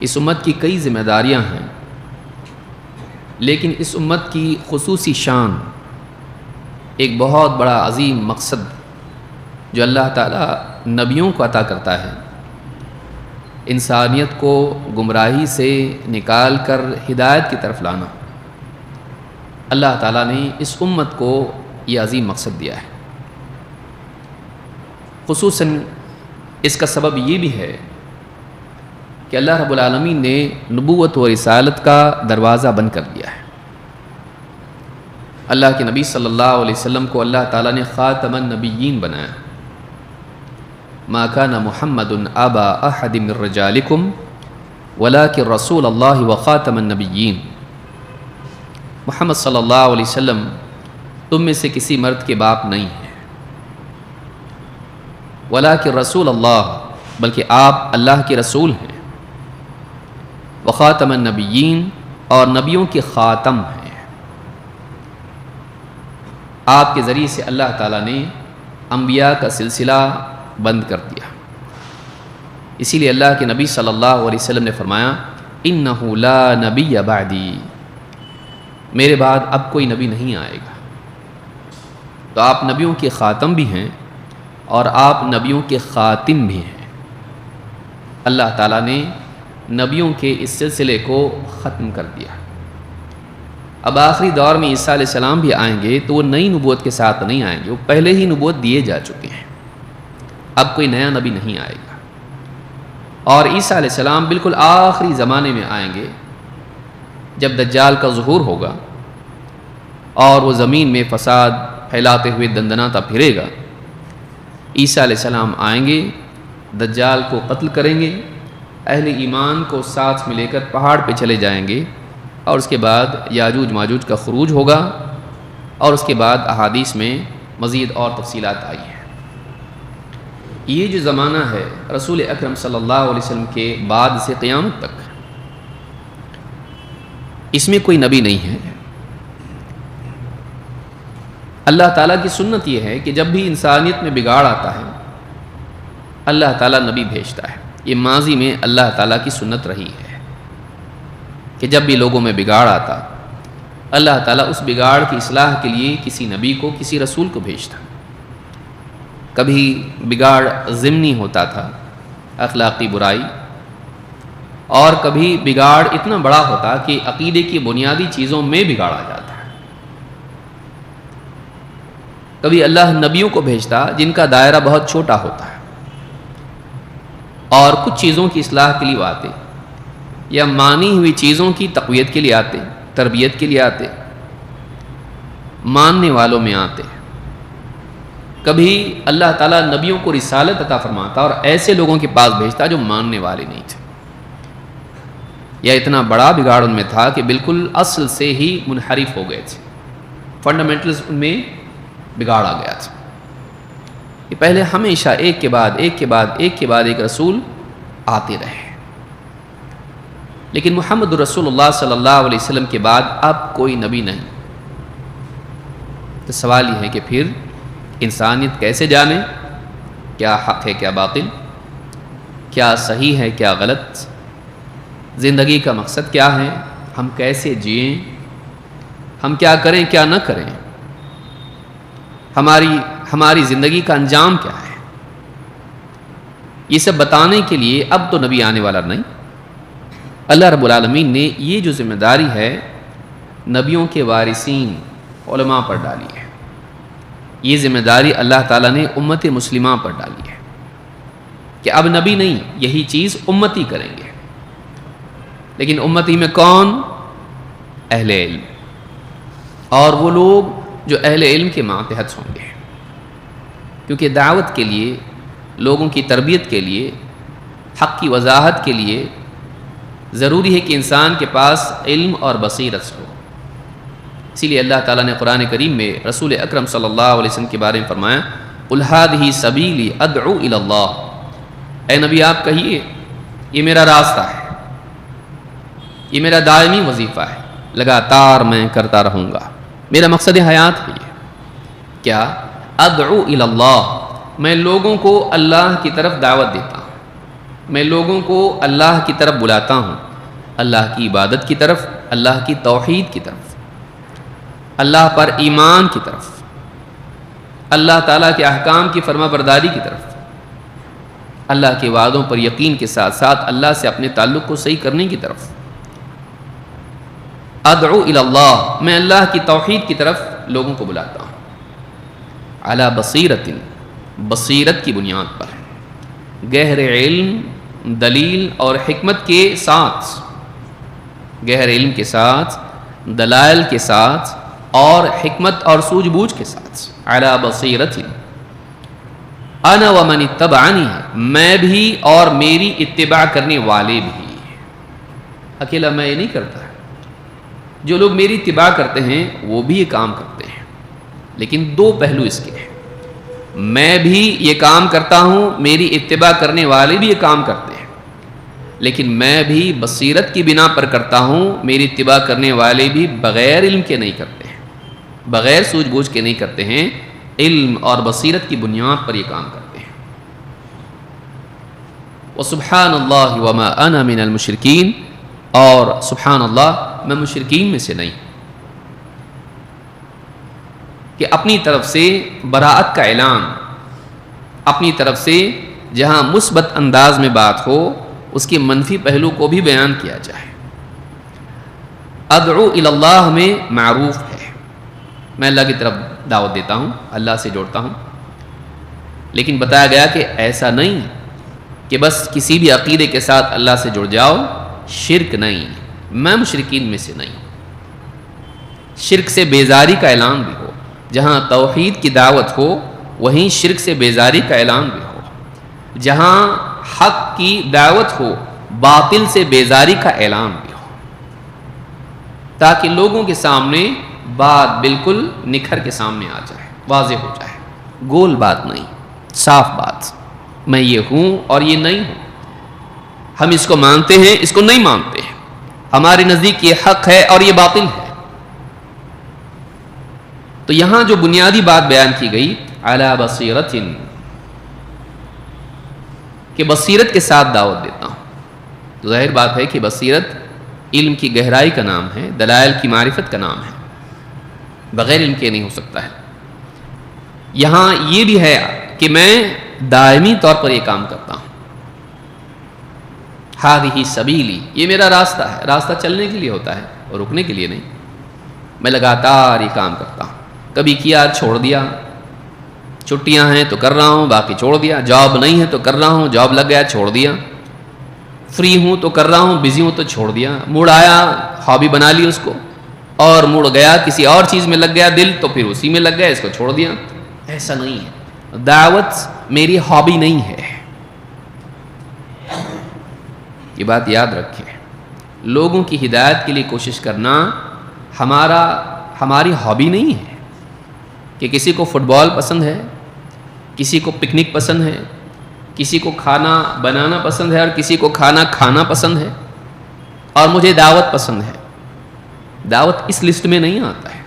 اس امت کی کئی ذمہ داریاں ہیں، لیکن اس امت کی خصوصی شان ایک بہت بڑا عظیم مقصد جو اللہ تعالیٰ نبیوں کو عطا کرتا ہے، انسانیت کو گمراہی سے نکال کر ہدایت کی طرف لانا۔ اللہ تعالیٰ نے اس امت کو یہ عظیم مقصد دیا ہے۔ خصوصاً اس کا سبب یہ بھی ہے کہ اللہ رب العالمین نے نبوت و رسالت کا دروازہ بند کر دیا ہے۔ اللہ کے نبی صلی اللہ علیہ وسلم کو اللہ تعالیٰ نے خاتم النبیین بنایا۔ ما کان محمد ابا احد من رجالکم ولکن رسول اللہ وخاتم النبیین۔ محمد صلی اللہ علیہ وسلم تم میں سے کسی مرد کے باپ نہیں ہیں، ولکن رسول اللہ، بلکہ آپ اللہ کے رسول ہیں، وخاتم النبیین، اور نبیوں کے خاتم ہیں۔ آپ کے ذریعے سے اللہ تعالیٰ نے انبیاء کا سلسلہ بند کر دیا۔ اسی لیے اللہ کے نبی صلی اللہ علیہ وسلم نے فرمایا انہ لا نبی بعدی، میرے بعد اب کوئی نبی نہیں آئے گا۔ تو آپ نبیوں کے خاتم بھی ہیں اور آپ نبیوں کے خاتم بھی ہیں۔ اللہ تعالیٰ نے نبیوں کے اس سلسلے کو ختم کر دیا۔ اب آخری دور میں عیسیٰ علیہ السلام بھی آئیں گے تو وہ نئی نبوت کے ساتھ نہیں آئیں گے، وہ پہلے ہی نبوت دیے جا چکے ہیں، اب کوئی نیا نبی نہیں آئے گا۔ اور عیسیٰ علیہ السلام بالکل آخری زمانے میں آئیں گے جب دجال کا ظہور ہوگا اور وہ زمین میں فساد پھیلاتے ہوئے دندناتا پھرے گا۔ عیسیٰ علیہ السلام آئیں گے، دجال کو قتل کریں گے، اہل ایمان کو ساتھ میں لے کر پہاڑ پہ چلے جائیں گے، اور اس کے بعد یاجوج ماجوج کا خروج ہوگا، اور اس کے بعد احادیث میں مزید اور تفصیلات آئی ہیں۔ یہ جو زمانہ ہے رسول اکرم صلی اللہ علیہ وسلم کے بعد سے قیامت تک، اس میں کوئی نبی نہیں ہے۔ اللہ تعالیٰ کی سنت یہ ہے کہ جب بھی انسانیت میں بگاڑ آتا ہے اللہ تعالیٰ نبی بھیجتا ہے۔ یہ ماضی میں اللہ تعالیٰ کی سنت رہی ہے کہ جب بھی لوگوں میں بگاڑ آتا اللہ تعالیٰ اس بگاڑ کی اصلاح کے لیے کسی نبی کو، کسی رسول کو بھیجتا۔ کبھی بگاڑ ضمنی ہوتا تھا، اخلاقی برائی، اور کبھی بگاڑ اتنا بڑا ہوتا کہ عقیدے کی بنیادی چیزوں میں بگاڑا جاتا ہے۔ کبھی اللہ نبیوں کو بھیجتا جن کا دائرہ بہت چھوٹا ہوتا ہے اور کچھ چیزوں کی اصلاح کے لیے وہ آتے، یا مانی ہوئی چیزوں کی تقویت کے لیے آتے، تربیت کے لیے آتے، ماننے والوں میں آتے۔ کبھی اللہ تعالیٰ نبیوں کو رسالت عطا فرماتا اور ایسے لوگوں کے پاس بھیجتا جو ماننے والے نہیں تھے، یا اتنا بڑا بگاڑ ان میں تھا کہ بالکل اصل سے ہی منحرف ہو گئے تھے، فنڈامنٹلز ان میں بگاڑ آ گیا تھا۔ یہ پہلے ہمیشہ ایک کے بعد ایک کے بعد ایک کے بعد ایک رسول آتے رہے، لیکن محمد رسول اللہ صلی اللہ علیہ وسلم کے بعد اب کوئی نبی نہیں۔ تو سوال یہ ہے کہ پھر انسانیت کیسے جانے کیا حق ہے کیا باطل، کیا صحیح ہے کیا غلط، زندگی کا مقصد کیا ہے، ہم کیسے جئیں، ہم کیا کریں کیا نہ کریں، ہماری زندگی کا انجام کیا ہے، یہ سب بتانے کے لیے اب تو نبی آنے والا نہیں۔ اللہ رب العالمین نے یہ جو ذمہ داری ہے نبیوں کے وارثین علماء پر ڈالی ہے، یہ ذمہ داری اللہ تعالیٰ نے امت مسلمہ پر ڈالی ہے کہ اب نبی نہیں، یہی چیز امتی کریں گے۔ لیکن امتی میں کون؟ اہل علم، اور وہ لوگ جو اہل علم کے ماتحت ہوں گے، کیونکہ دعوت کے لیے، لوگوں کی تربیت کے لیے، حق کی وضاحت کے لیے ضروری ہے کہ انسان کے پاس علم اور بصیرت ہو۔ اسی لیے اللہ تعالیٰ نے قرآن کریم میں رسول اکرم صلی اللہ علیہ وسلم کے بارے میں فرمایا قُلْ هَٰذِهِ سَبِيلِي أَدْعُو إِلَى اللَّهِ، اے نبی آپ کہیے یہ میرا راستہ ہے، یہ میرا دائمی وظیفہ ہے، لگاتار میں کرتا رہوں گا، میرا مقصد حیات ہے یہ کیا؟ ادعو الی اللہ، میں لوگوں کو اللہ کی طرف دعوت دیتا ہوں، میں لوگوں کو اللہ کی طرف بلاتا ہوں، اللہ کی عبادت کی طرف، اللہ کی توحید کی طرف، اللہ پر ایمان کی طرف، اللہ تعالیٰ کے احکام کی فرما برداری کی طرف، اللہ کے وعدوں پر یقین کے ساتھ ساتھ اللہ سے اپنے تعلق کو صحیح کرنے کی طرف۔ ادعو الی اللہ، میں اللہ کی توحید کی طرف لوگوں کو بلاتا ہوں، علی بصیرت، بصیرت کی بنیاد پر، گہرے علم، دلیل اور حکمت کے ساتھ، گہرے علم کے ساتھ، دلائل کے ساتھ اور حکمت اور سوجھ بوجھ کے ساتھ، علی بصیرت، انا ومن اتبعنی، میں بھی اور میری اتباع کرنے والے بھی۔ اکیلا میں یہ نہیں کرتا، جو لوگ میری اتباع کرتے ہیں وہ بھی یہ کام کرتے ہیں، لیکن دو پہلو اس کے ہیں، میں بھی یہ کام کرتا ہوں، میری اتباع کرنے والے بھی یہ کام کرتے ہیں، لیکن میں بھی بصیرت کی بنا پر کرتا ہوں، میری اتباع کرنے والے بھی بغیر علم کے نہیں کرتے ہیں، بغیر سوجھ بوجھ کے نہیں کرتے ہیں، علم اور بصیرت کی بنیاد پر یہ کام کرتے ہیں۔ وَسُبْحَانَ اللَّهِ وَمَا أَنَا مِنَ الْمُشْرِكِينَ، اور سبحان اللہ، میں مشرکین میں سے نہیں، کہ اپنی طرف سے براءت کا اعلان، اپنی طرف سے جہاں مثبت انداز میں بات ہو اس کے منفی پہلو کو بھی بیان کیا جائے۔ ادعو الی اللہ میں معروف ہے، میں اللہ کی طرف دعوت دیتا ہوں، اللہ سے جوڑتا ہوں، لیکن بتایا گیا کہ ایسا نہیں کہ بس کسی بھی عقیدے کے ساتھ اللہ سے جڑ جاؤ، شرک نہیں، میں مشرکین میں سے نہیں، شرک سے بیزاری کا اعلان بھی ہو، جہاں توحید کی دعوت ہو وہیں شرک سے بیزاری کا اعلان بھی ہو، جہاں حق کی دعوت ہو باطل سے بیزاری کا اعلان بھی ہو، تاکہ لوگوں کے سامنے بات بالکل نکھر کے سامنے آ جائے، واضح ہو جائے، گول بات نہیں، صاف بات، میں یہ ہوں اور یہ نہیں ہوں، ہم اس کو مانتے ہیں، اس کو نہیں مانتے ہیں، ہمارے نزدیک یہ حق ہے اور یہ باطل ہے۔ تو یہاں جو بنیادی بات بیان کی گئی، علی بصیرت، کہ بصیرت کے ساتھ دعوت دیتا ہوں، تو ظاہر بات ہے کہ بصیرت علم کی گہرائی کا نام ہے، دلائل کی معرفت کا نام ہے، بغیر علم کے نہیں ہو سکتا ہے۔ یہاں یہ بھی ہے کہ میں دائمی طور پر یہ کام کرتا ہوں، ہذہ سبیلی، یہ میرا راستہ ہے، راستہ چلنے کے لیے ہوتا ہے اور رکنے کے لیے نہیں، میں لگاتار یہ کام کرتا ہوں، کبھی کیا چھوڑ دیا، چھٹیاں ہیں تو کر رہا ہوں، باقی چھوڑ دیا، جاب نہیں ہے تو کر رہا ہوں، جاب لگ گیا چھوڑ دیا، فری ہوں تو کر رہا ہوں، بزی ہوں تو چھوڑ دیا، موڈ آیا ہابی بنا لی اس کو، اور موڈ گیا کسی اور چیز میں لگ گیا دل تو پھر اسی میں لگ گیا، اس کو چھوڑ دیا۔ ایسا نہیں ہے، دعوت میری ہابی نہیں ہے، یہ بات یاد رکھیں، لوگوں کی ہدایت کے لیے کوشش کرنا ہماری ہابی نہیں ہے، کہ کسی کو فٹ بال پسند ہے، کسی کو پکنک پسند ہے، کسی کو کھانا بنانا پسند ہے اور کسی کو کھانا کھانا پسند ہے، اور مجھے دعوت پسند ہے۔ دعوت اس لسٹ میں نہیں آتا ہے،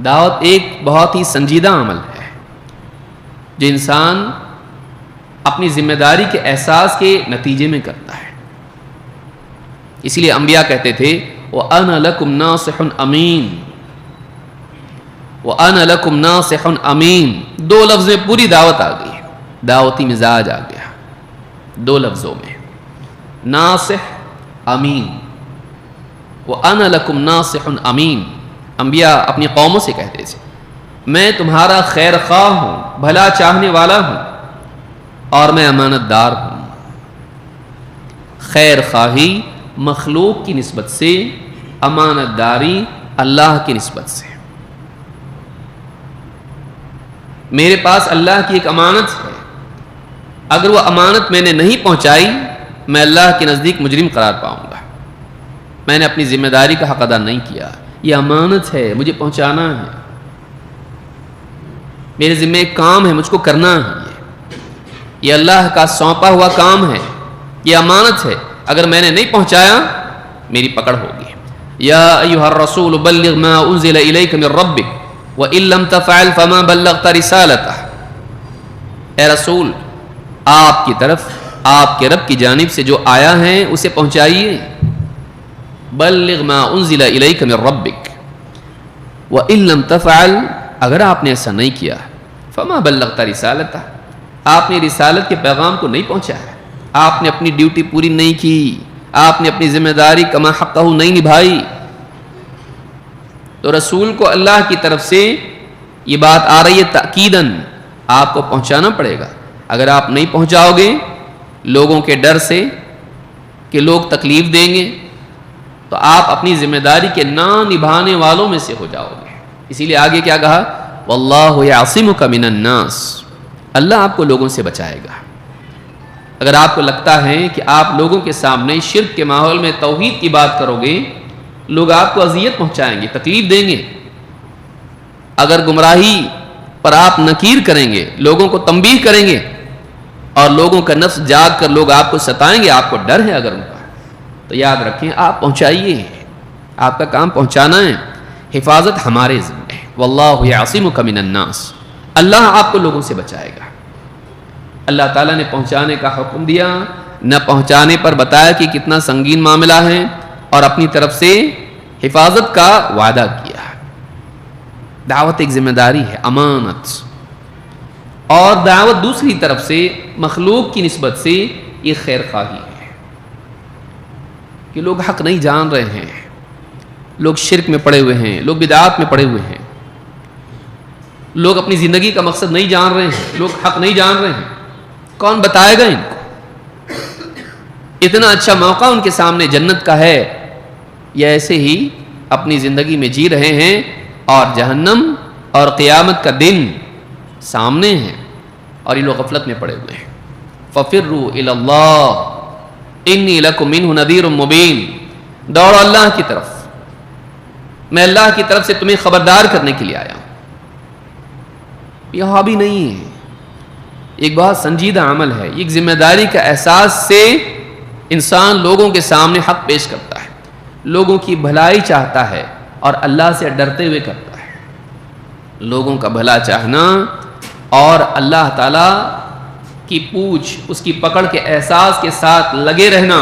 دعوت ایک بہت ہی سنجیدہ عمل ہے جو انسان اپنی ذمہ داری کے احساس کے نتیجے میں کرتا ہے۔ اسی لیے انبیاء کہتے تھے وَأَنَا لَكُمْ نَاصِحٌ أَمِينٌ، وَأَنَا لَكُمْ نَاصِحٌ أَمِينٌ، دو لفظ میں پوری دعوت آ گئی، دعوتی مزاج آ گیا، دو لفظوں میں، ناصح، امین، وَأَنَا لَكُمْ نَاصِحٌ أَمِينٌ۔ انبیاء اپنی قوموں سے کہتے تھے میں تمہارا خیر خواہ ہوں، بھلا چاہنے والا ہوں، اور میں امانت دار ہوں۔ خیر خواہی مخلوق کی نسبت سے، امانت داری اللہ کی نسبت سے۔ میرے پاس اللہ کی ایک امانت ہے، اگر وہ امانت میں نے نہیں پہنچائی میں اللہ کے نزدیک مجرم قرار پاؤں گا، میں نے اپنی ذمہ داری کا حق ادا نہیں کیا، یہ امانت ہے، مجھے پہنچانا ہے، میرے ذمہ ایک کام ہے، مجھ کو کرنا ہے، یہ اللہ کا سونپا ہوا کام ہے، یہ امانت ہے، اگر میں نے نہیں پہنچایا میری پکڑ ہوگی۔ یا ایھا الرسول بلغ ما انزل الیک من ربک وان لم تفعل فما بلغت رسالتہ، اے رسول آپ کی طرف آپ کے رب کی جانب سے جو آیا ہے اسے پہنچائیے. بلغ ما انزل الیک من ربک وان لم تفعل، اگر آپ نے ایسا نہیں کیا فما بلغت رسالتہ، آپ نے رسالت کے پیغام کو نہیں پہنچایا، آپ نے اپنی ڈیوٹی پوری نہیں کی، آپ نے اپنی ذمہ داری کما حقہ نہیں نبھائی. تو رسول کو اللہ کی طرف سے یہ بات آ رہی ہے تأکیداً، آپ کو پہنچانا پڑے گا. اگر آپ نہیں پہنچاؤ گے لوگوں کے ڈر سے کہ لوگ تکلیف دیں گے، تو آپ اپنی ذمہ داری کے نہ نبھانے والوں میں سے ہو جاؤ گے. اسی لیے آگے کیا کہا؟ واللہ یعصمک من الناس، اللہ آپ کو لوگوں سے بچائے گا. اگر آپ کو لگتا ہے کہ آپ لوگوں کے سامنے شرک کے ماحول میں توحید کی بات کرو گے، لوگ آپ کو اذیت پہنچائیں گے، تکلیف دیں گے. اگر گمراہی پر آپ نکیر کریں گے، لوگوں کو تنبیہ کریں گے، اور لوگوں کا نفس جاگ کر لوگ آپ کو ستائیں گے، آپ کو ڈر ہے اگر ان کا، تو یاد رکھیں آپ پہنچائیے، آپ کا کام پہنچانا ہے، حفاظت ہمارے ذمہ ہے. واللہ یعصمک من الناس، اللہ آپ کو لوگوں سے بچائے گا. اللہ تعالیٰ نے پہنچانے کا حکم دیا، نہ پہنچانے پر بتایا کہ کتنا سنگین معاملہ ہے، اور اپنی طرف سے حفاظت کا وعدہ کیا. دعوت ایک ذمہ داری ہے، امانت. اور دعوت دوسری طرف سے مخلوق کی نسبت سے یہ خیر خواہی ہے کہ لوگ حق نہیں جان رہے ہیں، لوگ شرک میں پڑے ہوئے ہیں، لوگ بدعات میں پڑے ہوئے ہیں، لوگ اپنی زندگی کا مقصد نہیں جان رہے ہیں، لوگ حق نہیں جان رہے ہیں. کون بتائے گا ان کو؟ اتنا اچھا موقع ان کے سامنے جنت کا ہے، یہ ایسے ہی اپنی زندگی میں جی رہے ہیں اور جہنم اور قیامت کا دن سامنے ہیں اور یہ لوگ غفلت میں پڑے ہوئے ہیں. فَفِرُّوا إِلَى اللَّهِ إِنِّي لَكُمْ مِنْهُ نَذِيرٌ مُبِينٌ، دوڑو اللہ کی طرف، میں اللہ کی طرف سے تمہیں خبردار کرنے کے لیے آیا ہوں. یہ ہابی نہیں ہے، ایک بہت سنجیدہ عمل ہے. ایک ذمہ داری کا احساس سے انسان لوگوں کے سامنے حق پیش کرتا ہے، لوگوں کی بھلائی چاہتا ہے اور اللہ سے ڈرتے ہوئے کرتا ہے. لوگوں کا بھلا چاہنا اور اللہ تعالیٰ کی پوچھ، اس کی پکڑ کے احساس کے ساتھ لگے رہنا،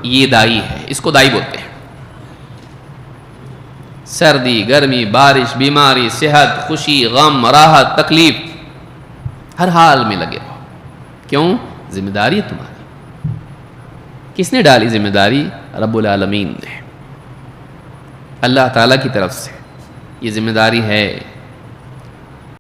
یہ دائی ہے، اس کو دائی بولتے ہیں. سردی، گرمی، بارش، بیماری، صحت، خوشی، غم، راحت، تکلیف، ہر حال میں لگے رہو. کیوں؟ ذمہ داری ہے تمہاری. کس نے ڈالی ذمہ داری؟ رب العالمین نے، اللہ تعالیٰ کی طرف سے یہ ذمہ داری ہے.